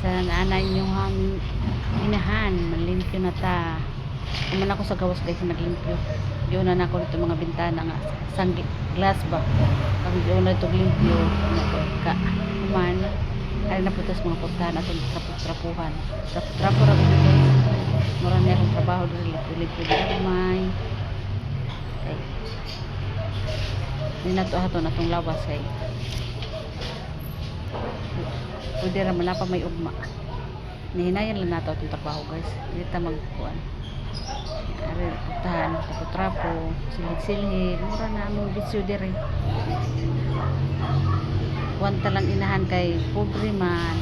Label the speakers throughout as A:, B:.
A: sa naanay yung inahan malimpyo na ta. Kuman ako sa gawas guys naglimpyo. Yun na ako dito mga bintana nga sang glass ba. Kami yun na itong limpyo ka. Kuman ay naputas mga portahan atong trapuhan. Trapo ra dito guys. Mura na akong trabaho dito limpyo dito may. Okay. Hindi na ito ato na itong lawas kay pwede raman na pa may ugma. Nihinayan lang nato itong trabaho guys. Hindi ta magkuhan. Ari utahan, trapo, silhig-silhig, mura na among bisyo diri. Kuwanta lang inahan kay pobre man.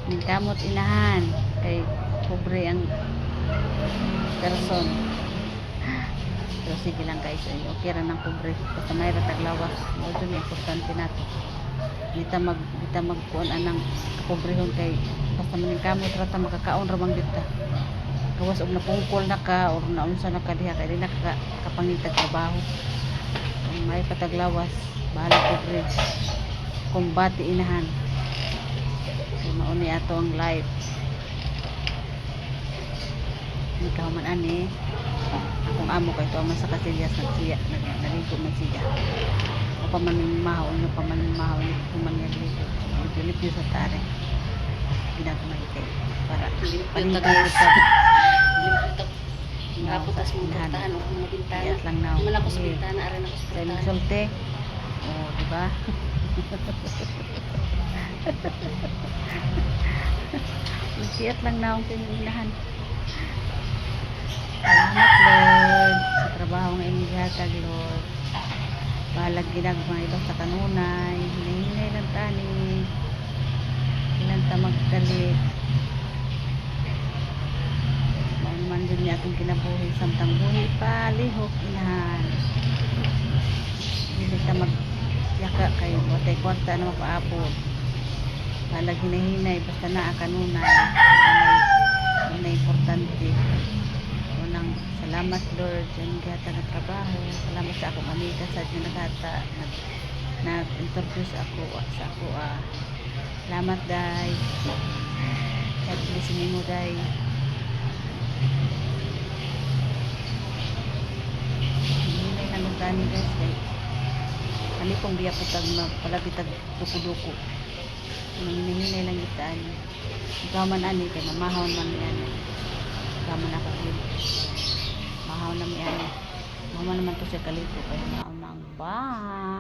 A: Ning kamot inahan kay pobre ang person. Pero sige lang guys, ay okay ra ng pobre. Basta may rataglawas, mo dun importante nato. Dita magkuan anang kapobrehon kay basta maning kamot ra ta makakaon ra man dita. Gawas og napungkol na ka or naunsa na ka diha kay di na kapangitag trabaho. Kung may pataglawas, bahala pobre. Kumbati inahan. So mauni ato ang live. Ikaw man ani. Kung amo kay to man sa Casillas nagsiya, naligo man siya. O pa man mahaw, no pa man mahaw, kung man naligo. Dili sa tare. Ginagawa kay para paningin sa
B: Naputas mo tahan o mga bintana.
A: Iyat lang na.
B: Naman ako sa bintana, aran ako sa
A: Sa
B: bintana.
A: solte. Oh, di ba? Siyat lang na akong pininahan. Salamat Lord sa trabaho ng inyong gihatag Lord. Balag ginagmay ibang sa kanunay. Hinahinay lang tani. Ilan ta magkalit. Man din niya akong kinabuhi samtang buhi pa lihok inahan. Hindi ta magyaka kayo watay kwarta na mapaabot. Balag hinahinay basta naa kanunay. Ano importante. Unang salamat Lord sa inyong gihatag ng trabaho. Salamat sa akong amiga sa inyong nag-introduce ako sa ako. Salamat day. God bless mo day. Hinay lang ang tani guys kay ani pong biya po tag palapitag duko-duko. Hinahinay lang itaan. Ikaw man ani kay mamahon man yan. Ikaw man ako din. Mahaw na mi ani. Mahaw naman to siya kalito kay mahaw na ang bye.